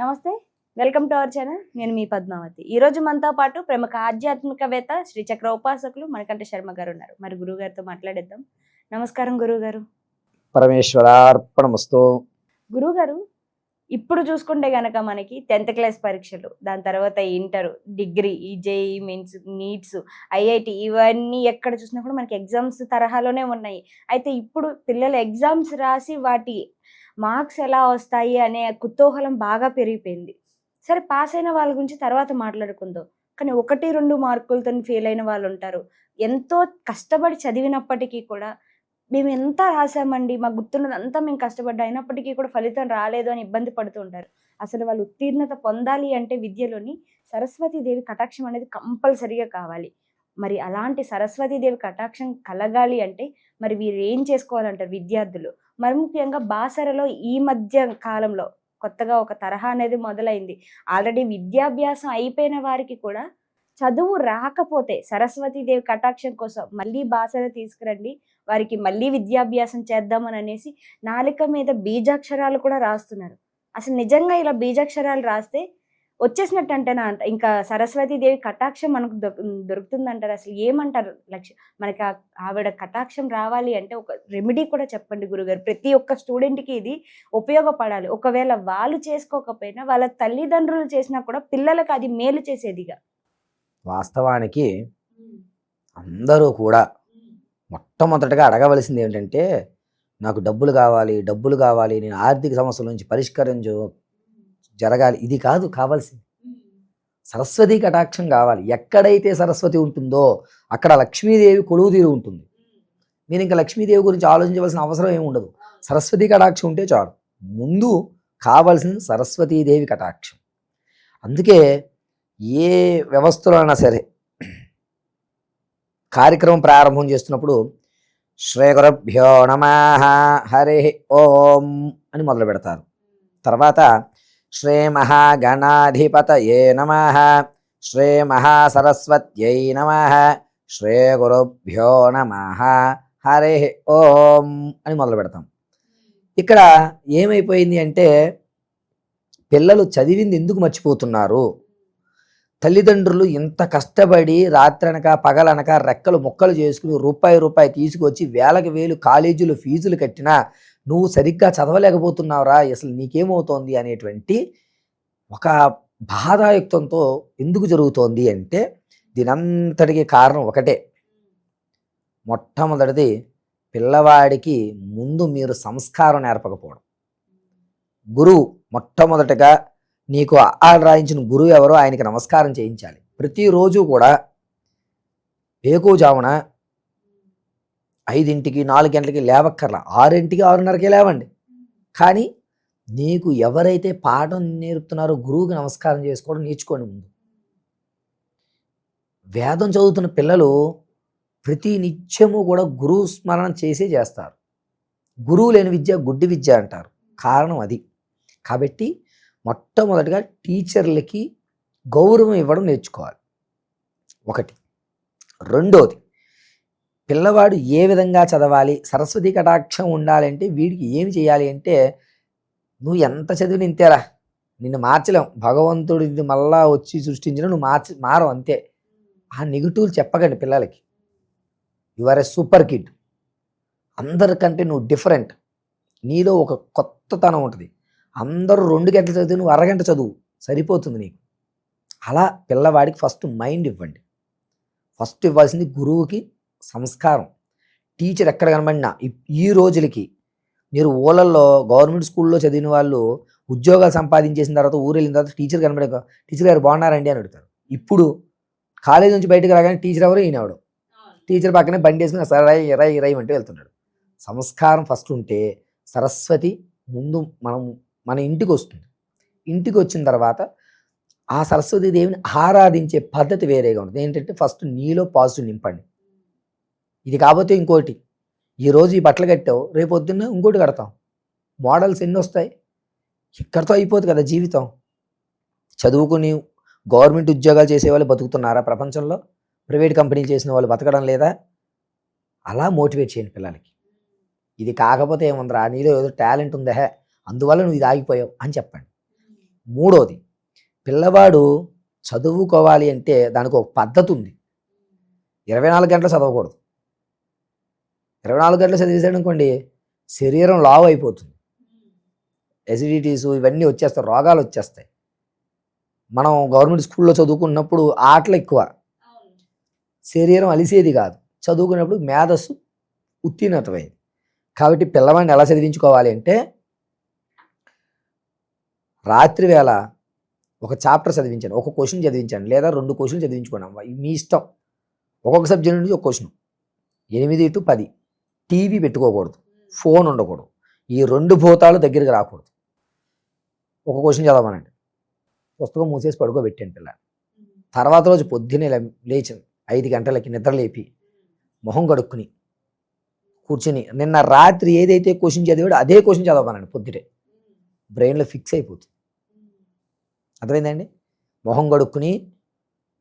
నమస్తే, welcome to our channel. నేను మీ పద్మావతి. ఈరోజు మనతో పాటు ప్రముఖ ఆధ్యాత్మికవేత్త శ్రీచక్ర ఉపాసకులు మణికంఠ శర్మ గారు ఉన్నారు. మరి గురువు గారితో మాట్లాడేద్దాం. నమస్కారం గురువు గారు. పరమేశ్వరార్పణమస్తు. గురువు గారు, ఇప్పుడు చూసుకుంటే గనక మనకి 10th క్లాస్ పరీక్షలు, దాని తర్వాత ఇంటర్, డిగ్రీ, ఈ జేఈ మీన్స్, నీట్స్, ఐఐటి, ఇవన్నీ ఎక్కడ చూసినా కూడా మనకి ఎగ్జామ్స్ తరహాలోనే ఉన్నాయి. అయితే ఇప్పుడు పిల్లలు ఎగ్జామ్స్ రాసి వాటి మార్క్స్ ఎలా వస్తాయి అనే కుతూహలం బాగా పెరిగిపోయింది. సరే, పాస్ అయిన వాళ్ళ గురించి తర్వాత మాట్లాడుకుందాం. కానీ 1-2 మార్కులతో ఫెయిల్ అయిన వాళ్ళు ఉంటారు. ఎంతో కష్టపడి చదివినప్పటికీ కూడా మేము ఎంత రాసామండి, మాకు గుర్తున్నదంతా మేము కష్టపడ్డా, అయినప్పటికీ కూడా ఫలితం రాలేదు అని ఇబ్బంది పడుతూ ఉంటారు. అసలు వాళ్ళు ఉత్తీర్ణత పొందాలి అంటే విద్యలోని సరస్వతీదేవి కటాక్షం అనేది కంపల్సరీగా కావాలి. మరి అలాంటి సరస్వతీదేవి కటాక్షం కలగాలి అంటే మరి వీరు ఏం చేసుకోవాలంటారు విద్యార్థులు? మరి ముఖ్యంగా బాసరలో ఈ మధ్య కాలంలో కొత్తగా ఒక తరహా అనేది మొదలైంది. ఆల్రెడీ విద్యాభ్యాసం అయిపోయిన వారికి కూడా చదువు రాకపోతే సరస్వతీదేవి కటాక్షం కోసం మళ్ళీ బాసర తీసుకురండి, వారికి మళ్ళీ విద్యాభ్యాసం చేద్దామని అనేసి నాలిక మీద బీజాక్షరాలు కూడా రాస్తున్నారు. అసలు నిజంగా ఇలా బీజాక్షరాలు రాస్తే వచ్చేసినట్టు అంటేనా అంట, ఇంకా సరస్వతీదేవి కటాక్షం మనకు దొరుకుతుందంటారు? అసలు ఏమంటారు లక్ష్యం? మనకి ఆవిడ కటాక్షం రావాలి అంటే ఒక రెమెడీ కూడా చెప్పండి గురుగారు. ప్రతి ఒక్క స్టూడెంట్కి ఇది ఉపయోగపడాలి. ఒకవేళ వాళ్ళు చేసుకోకపోయినా వాళ్ళ తల్లిదండ్రులు చేసినా కూడా పిల్లలకు అది మేలు చేసేదిగా. వాస్తవానికి అందరూ కూడా మొట్టమొదటిగా అడగవలసింది ఏంటంటే, నాకు డబ్బులు కావాలి, నేను ఆర్థిక సమస్యల నుంచి జరగాలి. ఇది కాదు కావాల్సింది, సరస్వతి కటాక్షం కావాలి. ఎక్కడైతే సరస్వతి ఉంటుందో అక్కడ లక్ష్మీదేవి కొలువు తీరు ఉంటుంది. మీరు ఇంకా లక్ష్మీదేవి గురించి ఆలోచించవలసిన అవసరం ఏమి ఉండదు. సరస్వతి కటాక్షం ఉంటే చాలు. ముందు కావాల్సింది సరస్వతీదేవి కటాక్షం. అందుకే ఏ వ్యవస్థలో అయినా సరే కార్యక్రమం ప్రారంభం చేస్తున్నప్పుడు శ్రీ గురుభ్యో నమః హరి ఓం అని మొదలు పెడతారు. తర్వాత శ్రీ మహాగణాధిపతయే నమః, శ్రీ మహాసరస్వత్యై నమః, శ్రీ గురుభ్యో నమః హరి ఓం అని మొదలు పెడతాం. ఇక్కడ ఏమైపోయింది అంటే, పిల్లలు చదివింది ఎందుకు మర్చిపోతున్నారు? తల్లిదండ్రులు ఇంత కష్టపడి రాత్రనక పగలనక రెక్కలు ముక్కలు చేసుకుని రూపాయి తీసుకొచ్చి వేలకు వేలు కాలేజీలు ఫీజులు కట్టినా నువ్వు సరిగ్గా చదవలేకపోతున్నావురా, అసలు నీకేమవుతోంది అనేటువంటి ఒక బాధాయుక్తంతో ఎందుకు జరుగుతోంది అంటే, దీనంతటికి కారణం ఒకటే. మొట్టమొదటిది, పిల్లవాడికి ముందు మీరు సంస్కారం నేర్పకపోవడం. గురువు మొట్టమొదటిగా నీకు ఆలు రాయించిన గురువు ఎవరో ఆయనకి నమస్కారం చేయించాలి. ప్రతిరోజు కూడా వేకువజామున 5ంటికి 4 గంటలకి లేవక్కర్లా, 6ంటికి 6:30కి లేవండి. కానీ నీకు ఎవరైతే పాఠం నేర్పుతున్నారో గురువుకి నమస్కారం చేసుకోవడం నేర్చుకోండి. ముందు వేదం చదువుతున్న పిల్లలు ప్రతి నిత్యము కూడా గురువు స్మరణ చేస్తారు. గురువు లేని విద్య గుడ్డి విద్య అంటారు. కారణం అది. కాబట్టి మొట్టమొదటిగా టీచర్లకి గౌరవం ఇవ్వడం నేర్చుకోవాలి, ఒకటి. రెండోది, పిల్లవాడు ఏ విధంగా చదవాలి, సరస్వతి కటాక్షం ఉండాలంటే వీడికి ఏమి చేయాలి అంటే, నువ్వు ఎంత చదివిన ఇంతేరా, నిన్ను మార్చలేం, భగవంతుడి మళ్ళా వచ్చి సృష్టించిన నువ్వు మారవు అంతే. ఆ నెగిటివ్లు చెప్పకండి పిల్లలకి. You are a super kid, అందరికంటే నువ్వు డిఫరెంట్, నీలో ఒక కొత్తతనం ఉంటుంది. అందరూ 2 గంటలు చదివి నువ్వు అరగంట చదువు, సరిపోతుంది నీకు. అలా పిల్లవాడికి ఫస్ట్ మైండ్ ఇవ్వండి. ఫస్ట్ ఇవ్వాల్సింది గురువుకి సంస్కారం. టీచర్ ఎక్కడ కనబడినా ఈ రోజులకి మీరు ఊళ్ళల్లో గవర్నమెంట్ స్కూల్లో చదివిన వాళ్ళు ఉద్యోగాలు సంపాదించేసిన తర్వాత ఊరు వెళ్ళిన తర్వాత టీచర్ కనబడే, టీచర్ గారు బాగున్నారండి అని అడుగుతారు. ఇప్పుడు కాలేజ్ నుంచి బయటకు రాగానే టీచర్ ఎవరు, ఈయనవడు. టీచర్ పక్కనే బండి వేసుకుని సరే ఇరై అంటూ వెళ్తున్నాడు. సంస్కారం ఫస్ట్ ఉంటే సరస్వతి ముందు మన ఇంటికి వస్తుంది. ఇంటికి వచ్చిన తర్వాత ఆ సరస్వతీదేవిని ఆరాధించే పద్ధతి వేరేగా ఉంటుంది. ఏంటంటే ఫస్ట్ నీలో పాజిటివ్ నింపండి. ఇది కాకపోతే ఇంకోటి, ఈరోజు ఈ బట్టలు కట్టావు, రేపు పొద్దున్న ఇంకోటి కడతాం. మోడల్స్ ఎన్ని వస్తాయి? ఇక్కడితో అయిపోతుంది కదా జీవితం. చదువుకుని గవర్నమెంట్ ఉద్యోగాలు చేసేవాళ్ళు బతుకుతున్నారా ప్రపంచంలో? ప్రైవేట్ కంపెనీలు చేసిన వాళ్ళు బతకడం లేదా? అలా మోటివేట్ చేయండి పిల్లలకి. ఇది కాకపోతే ఏముందిరా, నీలో ఏదో టాలెంట్ ఉందా, అందువల్ల నువ్వు ఇది ఆగిపోయావు అని చెప్పండి. మూడోది, పిల్లవాడు చదువుకోవాలి అంటే దానికి ఒక పద్ధతి ఉంది. 24 గంటలు చదవకూడదు. 24 గంటలు చదివేసాడు అనుకోండి, శరీరం లావు అయిపోతుంది, ఎసిడిటీస్ ఇవన్నీ వచ్చేస్తాయి, రోగాలు వచ్చేస్తాయి. మనం గవర్నమెంట్ స్కూల్లో చదువుకున్నప్పుడు ఆటలు ఎక్కువ, శరీరం అలిసేది కాదు. చదువుకున్నప్పుడు మేధస్సు ఉత్తీర్ణతమైంది. కాబట్టి పిల్లవాడిని ఎలా చదివించుకోవాలి అంటే, రాత్రి వేళ ఒక చాప్టర్ చదివించండి, ఒక క్వశ్చన్ చదివించండి, లేదా 2 క్వశ్చన్లు చదివించుకోండి. మీ ఇష్టం. ఒక్కొక్క సబ్జెక్ట్ నుంచి ఒక క్వశ్చన్. 8 to 10. టీవీ పెట్టుకోకూడదు, ఫోన్ ఉండకూడదు, ఈ 2 భూతాలు దగ్గరికి రాకూడదు. ఒక క్వశ్చన్ చదవమనండి, పుస్తకం మూసేసి పడుకోబెట్టాను పిల్లలు. తర్వాత రోజు పొద్దున్నే లేచింది 5 గంటలకి నిద్ర లేపి మొహం కడుక్కుని కూర్చుని నిన్న రాత్రి ఏదైతే క్వశ్చన్ చదివాడో అదే క్వశ్చన్ చదవమనండి. పొద్దుటే బ్రెయిన్లో ఫిక్స్ అయిపోతుంది. అర్థమైందండి? మొహం కడుక్కుని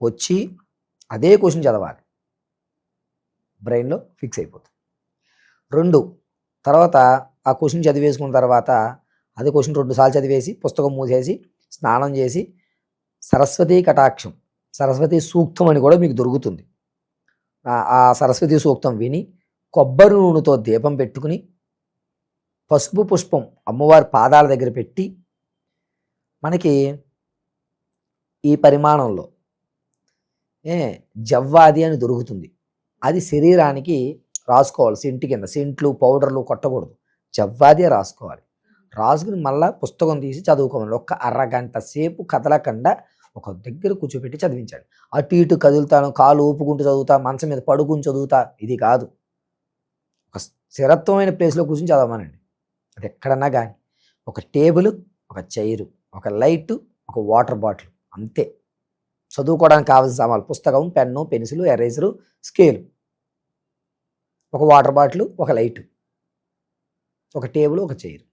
వచ్చి అదే క్వశ్చన్ చదవాలి, బ్రెయిన్లో ఫిక్స్ అయిపోతుంది. 2, తర్వాత ఆ క్వశ్చన్ చదివేసుకున్న తర్వాత అదే క్వశ్చన్ 2 సార్లు చదివేసి పుస్తకం మూసేసి స్నానం చేసి సరస్వతీ కటాక్షం, సరస్వతీ సూక్తం అని కూడా మీకు దొరుకుతుంది. ఆ సరస్వతీ సూక్తం విని కొబ్బరి నూనెతో దీపం పెట్టుకుని పసుపు పుష్పం అమ్మవారి పాదాల దగ్గర పెట్టి, మనకి ఈ పరిమాణంలో జవ్వాది అని దొరుకుతుంది, అది శరీరానికి రాసుకోవాలి. సెంటు కింద, సెంట్లు పౌడర్లు కొట్టకూడదు, జవ్వాదే రాసుకోవాలి. రాసుకుని మళ్ళీ పుస్తకం తీసి చదువుకోవాలి. ఒక్క అరగంట సేపు కదలకుండా ఒక దగ్గర కూర్చోబెట్టి చదివించండి. అటు ఇటు కదులుతాను, కాలు ఊపుకుంటూ చదువుతా, మంచం మీద పడుకుని చదువుతా, ఇది కాదు. ఒక స్థిరత్వమైన ప్లేస్లో కూర్చొని చదవమనండి. అది ఎక్కడన్నా కానీ ఒక టేబుల్, ఒక చైరు, ఒక లైటు, ఒక వాటర్ బాటిల్, అంతే. చదువుకోవడానికి కావాల్సిన సామాన్లు పుస్తకం, పెన్ను, పెన్సిల్, ఎరేజరు, స్కేలు, ఒక వాటర్ బాటిల్, ఒక లైటు, ఒక టేబుల్, ఒక చైరు,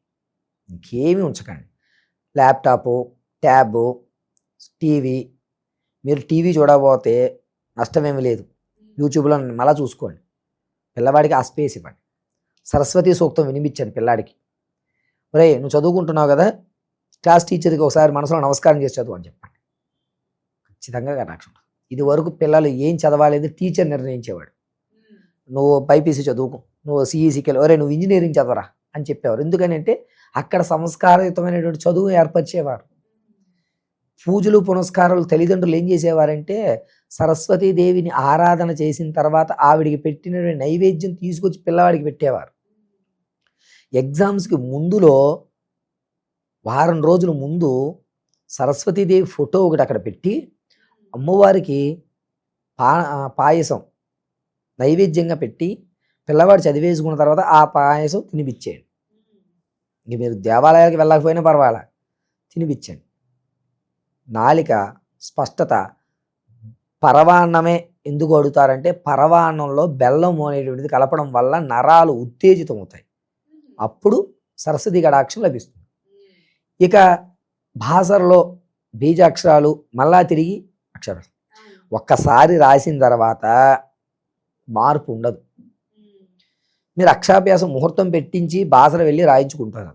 ఇంకేమీ ఉంచకండి. Laptop, tab, TV. మీరు టీవీ చూడకపోతే నష్టమేమీ లేదు, యూట్యూబ్లో మళ్ళీ చూసుకోండి. పిల్లవాడికి ఆ స్పేస్ ఇవ్వండి. సరస్వతి సూక్తం వినిపించండి పిల్లాడికి. ఒరే నువ్వు చదువుకుంటున్నావు కదా, క్లాస్ టీచర్కి ఒకసారి మనసులో నమస్కారం చేసి చదువు అని చెప్పండి. ఖచ్చితంగా కటాక్షం. ఇది వరకు పిల్లలు ఏం చదవాలేదు టీచర్ నిర్ణయించేవాడు. నువ్వు బైపీసీ చదువుకో, నువ్వు సిఈసీకి వెళ్ళి, ఒరే నువ్వు ఇంజనీరింగ్ చదవరా అని చెప్పేవారు. ఎందుకని అంటే అక్కడ సంస్కారయుతమైనటువంటి చదువు ఏర్పరిచేవారు. పూజలు పునస్కారాలు తల్లిదండ్రులు ఏం చేసేవారంటే, సరస్వతీదేవిని ఆరాధన చేసిన తర్వాత ఆవిడికి పెట్టిన నైవేద్యం తీసుకొచ్చి పిల్లవాడికి పెట్టేవారు. ఎగ్జామ్స్కి ముందులో వారం రోజుల ముందు సరస్వతీదేవి ఫోటో ఒకటి అక్కడ పెట్టి అమ్మవారికి పాయసం నైవేద్యంగా పెట్టి పిల్లవాడు చదివేసుకున్న తర్వాత ఆ పాయసం తినిపించేయండి. ఇంక మీరు దేవాలయాలకు వెళ్ళకపోయినా పర్వాలా, తినిపించండి. నాలిక స్పష్టత. పరవాన్నమే ఎందుకు అడుగుతారంటే, పరవాన్నంలో బెల్లం అనేటువంటిది కలపడం వల్ల నరాలు ఉత్తేజితం అవుతాయి, అప్పుడు సరస్వతి కటాక్షం లభిస్తుంది. ఇక భాషలో బీజాక్షరాలు మళ్ళా తిరిగి అక్షరాలు ఒక్కసారి రాసిన తర్వాత మార్పు ఉండదు. మీరు అక్షరాభ్యాసం ముహూర్తం పెట్టించి బాసర వెళ్ళి రాయించుకుంటారు.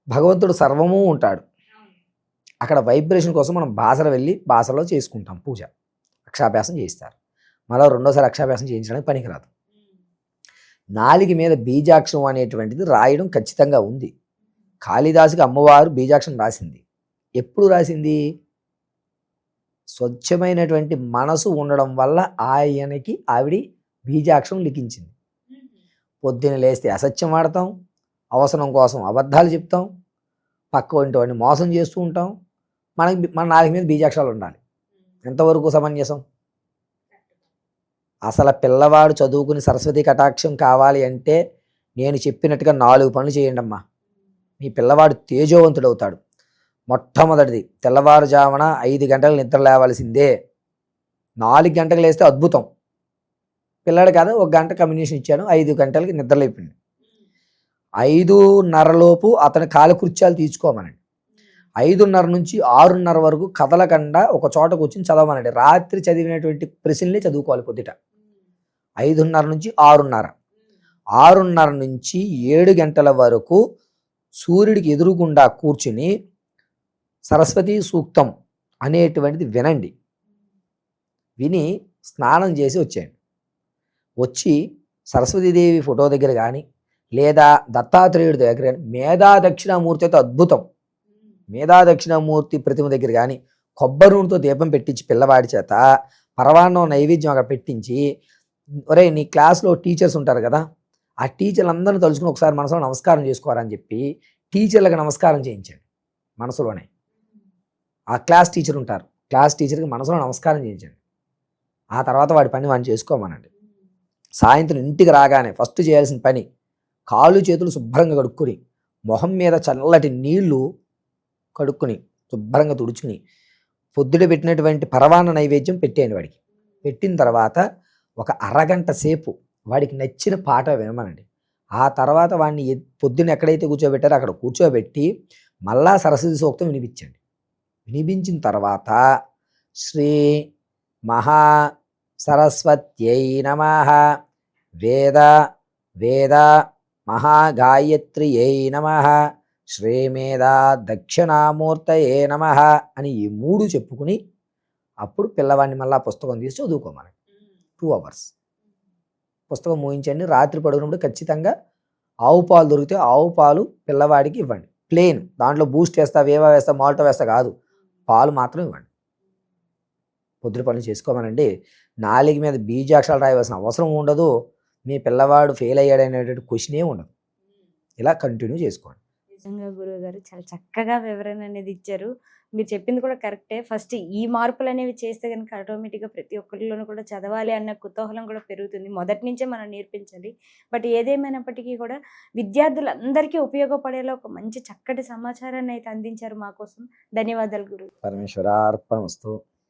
భగవంతుడు సర్వము ఉంటాడు, అక్కడ వైబ్రేషన్ కోసం మనం బాసర వెళ్ళి బాసరలో చేసుకుంటాం పూజ, అక్షరాభ్యాసం చేయిస్తారు. మళ్ళీ రెండోసారి అక్షరాభ్యాసం చేయించడానికి పనికిరాదు. నాలుగు మీద బీజాక్షరం అనేటువంటిది రాయడం ఖచ్చితంగా ఉంది. కాళిదాసుకి అమ్మవారు బీజాక్షరం రాసింది. ఎప్పుడు రాసింది? స్వచ్ఛమైనటువంటి మనసు ఉండడం వల్ల ఆయనకి ఆవిడ బీజాక్షరం లిఖించింది. పొద్దున లేస్తే అసత్యం ఆడతాం, అవసరం కోసం అబద్ధాలు చెప్తాం, పక్క వంటి మోసం చేస్తూ ఉంటాం. మన నాలుగు మీద బీజాక్షరాలు ఉండాలి. ఎంతవరకు సమంజసం? అసలు పిల్లవాడు చదువుకుని సరస్వతి కటాక్షం కావాలి అంటే నేను చెప్పినట్టుగా 4 పనులు చేయండి అమ్మా, మీ పిల్లవాడు తేజోవంతుడవుతాడు. మొట్టమొదటిది, తెల్లవారుజామున 5 గంటలకు నిద్ర లేవాల్సిందే. 4 గంటలకు లేస్తే అద్భుతం. పిల్లాడు కాదు, 1 గంట కమ్యూనికేషన్ ఇచ్చాను, 5 గంటలకి నిద్ర లేపింది. 5:30 అతని కాలకృత్యాలు తీర్చుకోమనండి. 5:30 నుంచి 6:30 వరకు కదలకుండా ఒక చోట కూర్చొని చదవమనండి. రాత్రి చదివినటువంటి ప్రశ్నలే చదువుకోవాలి పొద్దుట. 5:30 నుంచి 6:30, 6:30 నుంచి 7 గంటల వరకు సూర్యుడికి ఎదురుగుండా కూర్చుని సరస్వతి సూక్తం అనేటువంటిది వినండి. విని స్నానం చేసి వచ్చేయండి. వచ్చి సరస్వతీదేవి ఫోటో దగ్గర కానీ లేదా దత్తాత్రేయుడి దగ్గర కానీ మేధా దక్షిణామూర్తి అయితే అద్భుతం. మేధా దక్షిణామూర్తి ప్రతిమ దగ్గర కానీ కొబ్బరి నూనెతో దీపం పెట్టించి పిల్లవాడి చేత పరవాన్నం నైవేద్యం అక్కడ పెట్టించి, ఒరే నీ క్లాస్లో టీచర్స్ ఉంటారు కదా, ఆ టీచర్లందరినీ తలుచుకుని ఒకసారి మనసులో నమస్కారం చేసుకోవాలని చెప్పి టీచర్లకు నమస్కారం చేయించండి. మనసులోనే ఆ క్లాస్ టీచర్ ఉంటారు, క్లాస్ టీచర్కి మనసులో నమస్కారం చేయించండి. ఆ తర్వాత వాడి పని వాడిని చేసుకోమనండి. సాయంత్రం ఇంటికి రాగానే ఫస్ట్ చేయాల్సిన పని కాళ్ళు చేతులు శుభ్రంగా కడుక్కుని మొహం మీద చల్లటి నీళ్లు కడుక్కుని శుభ్రంగా తుడుచుకుని పొద్దుట పెట్టినటువంటి పరవాన్న నైవేద్యం పెట్టేయండి వాడికి. పెట్టిన తర్వాత ఒక అరగంట సేపు వాడికి నచ్చిన పాట వినమనండి. ఆ తర్వాత వాడిని పొద్దున్న ఎక్కడైతే కూర్చోబెట్టారో అక్కడ కూర్చోబెట్టి మళ్ళా సరస్వతి సూక్తం వినిపించండి. వినిపించిన తర్వాత శ్రీ మహా సరస్వత్యై నమః, వేద వేద మహాగాయత్ర్యై నమః, శ్రీమేధా దక్షిణామూర్తయే నమః అని ఈ 3 చెప్పుకుని అప్పుడు పిల్లవాడిని మళ్ళా పుస్తకం తీసి చదువుకోమని. 2 hours పుస్తకం మూయించండి. రాత్రి పడుకున్నప్పుడు ఖచ్చితంగా ఆవు పాలు దొరికితే ఆవు పాలు పిల్లవాడికి ఇవ్వండి. ప్లేన్, దాంట్లో బూస్ట్ వేస్తా, వేవా వేస్తా, మాల్టో వేస్తా కాదు, పాలు మాత్రం ఇవ్వండి. పొద్దున పనులు చేసుకోమనండి. నాలుగు మీద బీజాక్షరాలు రాయవలసిన అవసరం ఉండదు. మీ పిల్లవాడు ఫెయిల్ అయ్యాడనేటువంటి క్వశ్చనే ఉండదు. ఇలా కంటిన్యూ చేసుకోండి. నిజంగా గురువు గారు చాలా చక్కగా వివరణ అనేది ఇచ్చారు. మీరు చెప్పింది కూడా కరెక్టే. ఫస్ట్ ఈ మార్పులు అనేవి చేస్తే కనుక ఆటోమేటిక్గా ప్రతి ఒక్కరిలోనూ కూడా చదవాలి అన్న కుతూహలం కూడా పెరుగుతుంది. మొదటి నుంచే మనం నేర్పించాలి. బట్ ఏదేమైనప్పటికీ కూడా విద్యార్థులందరికీ ఉపయోగపడేలా ఒక మంచి చక్కటి సమాచారాన్ని అయితే అందించారు మా కోసం. ధన్యవాదాలు గురువు. పరమేశ్వరార్పణమస్తు.